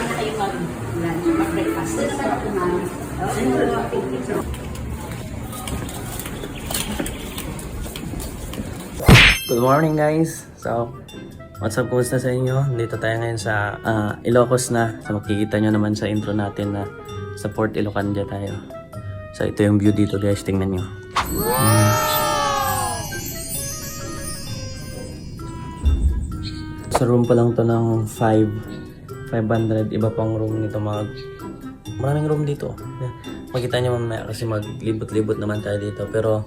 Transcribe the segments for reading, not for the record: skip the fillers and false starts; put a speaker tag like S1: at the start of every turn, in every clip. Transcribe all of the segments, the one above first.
S1: saan na kayo mag-lunch, mag-breakfast. Ito naman ako, ma'am.
S2: Good morning guys! So, what's up, kumusta sa inyo? Dito tayo ngayon sa Ilocos na. So, makikita nyo naman sa intro natin na sa Port Ilocandia tayo. So, ito yung view dito guys, tingnan nyo. Sa room pa lang to ng 500. Iba pang room nito, maraming room dito. Makita nyo mamaya kasi maglibot-libot naman tayo dito. Pero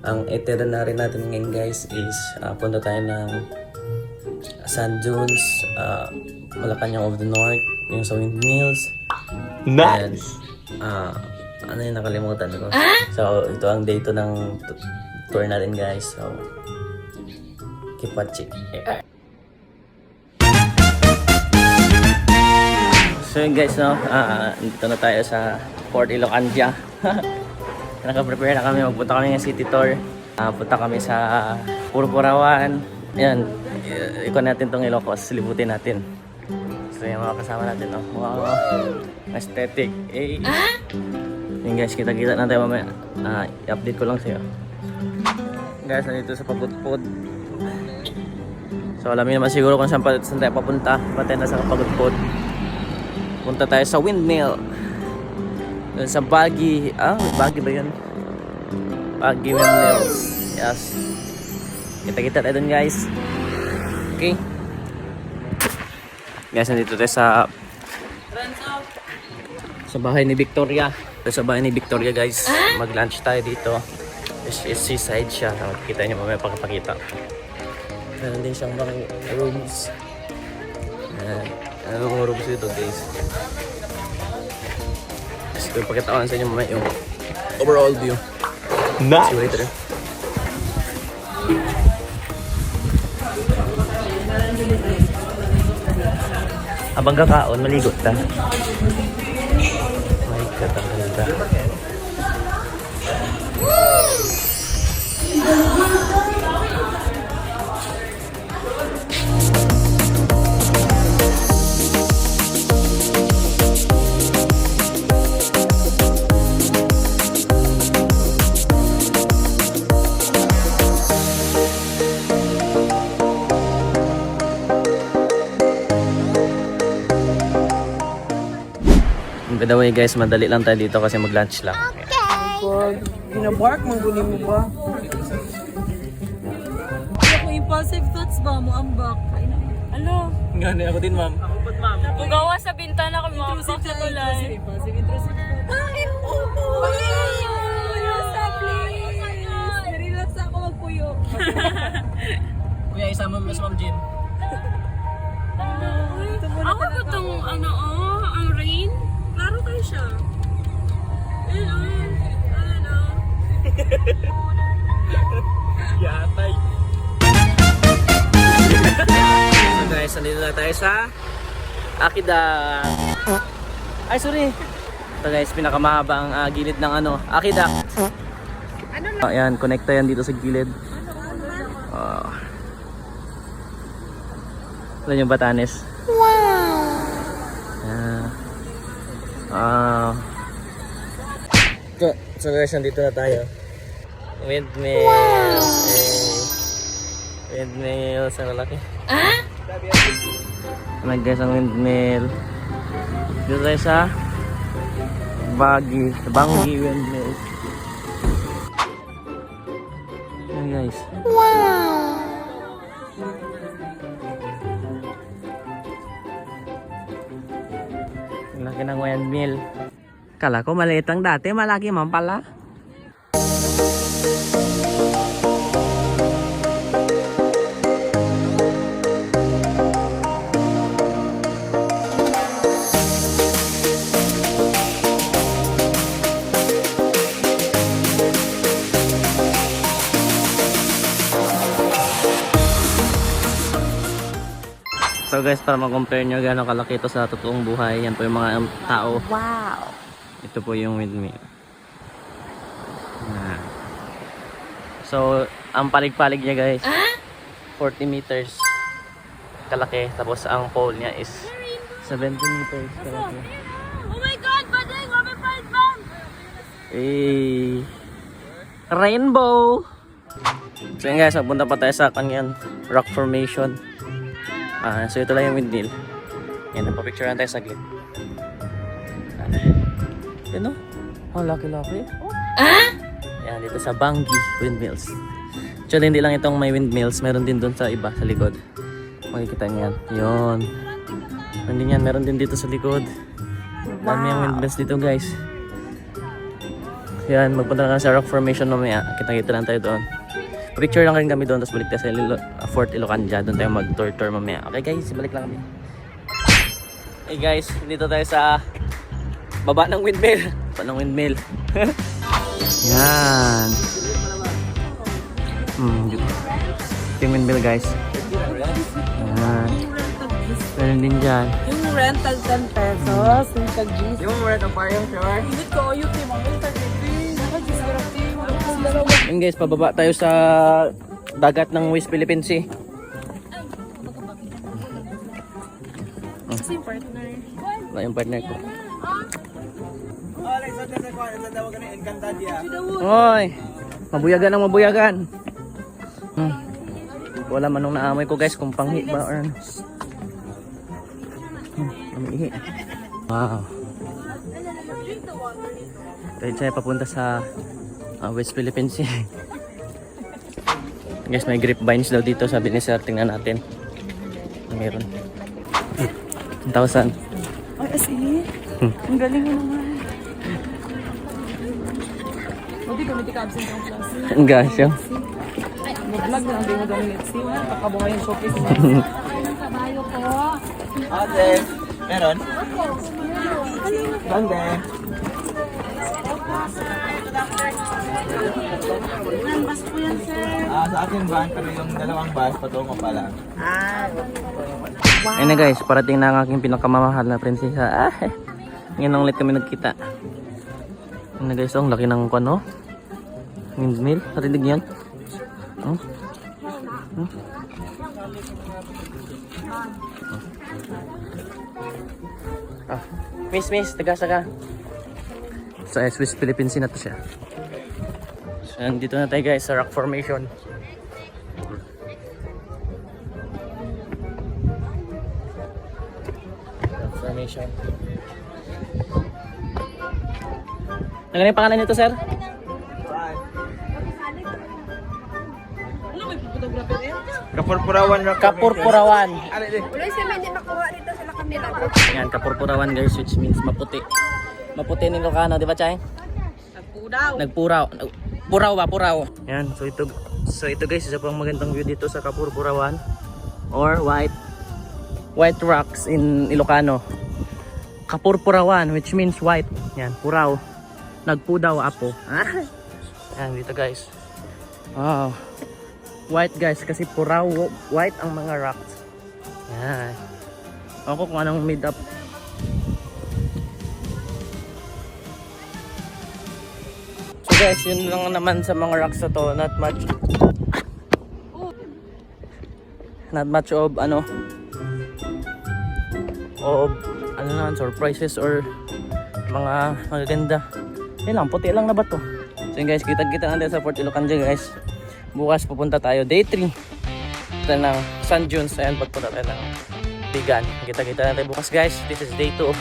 S2: ang itinerary natin ngayon guys is punta tayo ng Sand Dunes, Malacanang of the North, yung sa windmills.
S3: Nice!
S2: And, ano yung nakalimutan ko? So, ito ang day 2 ng tour natin guys. So, keep watching. So yun guys, no? Dito na tayo sa Port Ilocandia. Naka-prepare na kami, magpunta kami ng city tour. Punta kami sa Purpurawan. Ayan, ikon natin tong Ilocos, libutin natin. So yung mga kasama natin, no? Wow, aesthetic. Eh. Yun guys, kita-kita na tayo mamaya. I-update ko lang sa'yo. Guys, nandito sa Pagudpud. So alam niyo naman siguro kung saan tayo papunta. Patay na sa Pagudpud. Punta tayo sa windmill. Sa Baguio. Baguio ba yun? Baguio Windmills. Yes. Kita-kita tayo dun guys. Okay. Guys, nandito tayo sa bahay ni Victoria. Sa bahay ni Victoria guys. Mag-lunch tayo dito. Seaside siya. Kita nyo mamaya pagkapakita. Meron din siyang mga rooms. Ano mga rooms dito guys. Kasi pakitaan sa inyo mamaya yung overall view.
S3: Nice!
S2: See you later. Habang kakaon, maligot ta. My God, ang ganda. By the way guys, madali lang tayo dito kasi mag-lunch lang.
S4: God, ginabark, mangguni mo ba?
S5: Ako impulsive thoughts ba mo ambak? Ano?
S2: Gani ako din ma'am.
S5: Ugawa sa bintana ko mga ambak sa tulay.
S4: Intrusive. Ay, oo! Rosa, please! Relax ako magpuyo.
S2: Kuya, isama mo sa Ma'am Jean.
S5: Ako ba itong ang rain? Klaro kayo siya. Ano?
S2: Yatay. So guys, nandito na tayo sa Akida. Ay, sorry. Ito guys, pinakamahabang gilid ng Akida. Ayan, connecta yan dito sa gilid. Alam yung Batanes. So guys, nandito na tayo. Windmills. Windmills, ang lalaki. Ayan guys, ang windmill. Dito tayo sa Baguio Windmills. Ayan guys. Ang laki ng windmill. Kala ko maliit lang dati, malaki man pala. So guys, para ma-compare nyo gano'ng kalaki ito sa totoong buhay, yan po yung mga tao.
S5: Wow!
S2: Ito po yung windmill. So, ang palig-palig niya guys, 40 meters kalaki. Tapos ang pole niya is 70 meters.
S5: Oh my God, Bading! Overpriced bomb!
S2: Eh, rainbow! So yun guys, magpunta pa tayo sa kanyan rock formation. So ito lang yung windmill. Yan, napapicture lang tayo saglit. Yan o. Oh, laki-laki. Yan, dito sa Bangi Windmills. Actually, hindi lang itong may windmills. Meron din doon sa iba, sa likod. Makikita niyan. Yun. Meron din yan. Meron din dito sa likod. Dami yung windmills dito guys. Yan, magpunta na kami sa rock formation mamaya. Kita-kita lang tayo doon. Picture lang rin kami doon. Tapos balik tayo sa Fort Ilocandia. Doon tayo mag-tour mamaya. Okay guys, balik lang kami. Hey guys, dito tayo sa baba ng windmill. Baba ng windmill. Yan. Dito. Ito yung windmill guys. Yan. Meron din dyan.
S4: Yung rental 10 pesos, yung tag-gis.
S2: Yung rent ang parang sure.
S4: Hindi ko, yung team ang yung tag-gis. Nakag-gis.
S2: Yun guys, pababa tayo sa dagat ng West Philippine Sea.
S4: Kasi yung partner.
S2: Wala yung partner ko. Hoy! Mabuyagan ang mabuyagan. Wala man nung naamoy ko guys kung panghi ba or ano. Panghi. Wow. Tayo tayo papunta sa West Philippine Sea. Guys, may grapevines daw dito, sabi ni sir. Tingnan natin. Meron. 1,000.
S4: Ay, as in? Ang galing mo naman. Hindi ko may absent ang class.
S2: Ang gasyo.
S4: Mag-vlog lang, hindi mo gamit. Let's see, kakabungay yung showcase mo.
S5: Kabayo ko.
S3: Ate, meron? Ganda. Sa akin van, pero yung dalawang bus, patungo pa lang.
S2: Ayun na guys, parating na ang aking pinakamamahal na prinsesa. Ngayon lang ulit kami nagkita. Ayun na guys, ang laki ng ano? Windmill, narinig yan? Miss, tagasa ka. Sa Swiss Philippine Sea na to siya. So, dito na tayo guys sa rock formation. Rock formation. Ano yung pangalan nito, sir?
S3: Kapurpurawan rock.
S2: Kapurpurawan.
S4: Wala siya may hindi makuha dito sila kanila.
S2: Yan, Kapurpurawan guys, which means maputi. Maputi ng Ilocano, di ba, Chay?
S4: Nagpudaw.
S2: Nagpuraw. Puraw ba? Puraw. Yan, so ito guys, isa pang magandang view dito sa Kapurpurawan or white rocks in Ilocano. Kapurpurawan, which means white. Yan, puraw. Nagpudaw apo. Yan, dito guys. Wow. White guys, kasi puraw, white ang mga rocks. Yan. Ako kung anong made up. So guys, yun lang naman sa mga rocks na to. Not much of surprises or mga magaganda. Yan lang, puti lang na ba to? So yun guys, kita-kita natin sa Fort Ilocandia guys. Bukas pupunta tayo, day 3. Ito ng Sand Dunes. Ayan, pagpunta tayo ng Bigan. Kita-kita natin bukas guys. This is day 2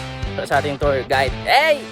S2: sa ating tour guide. Hey!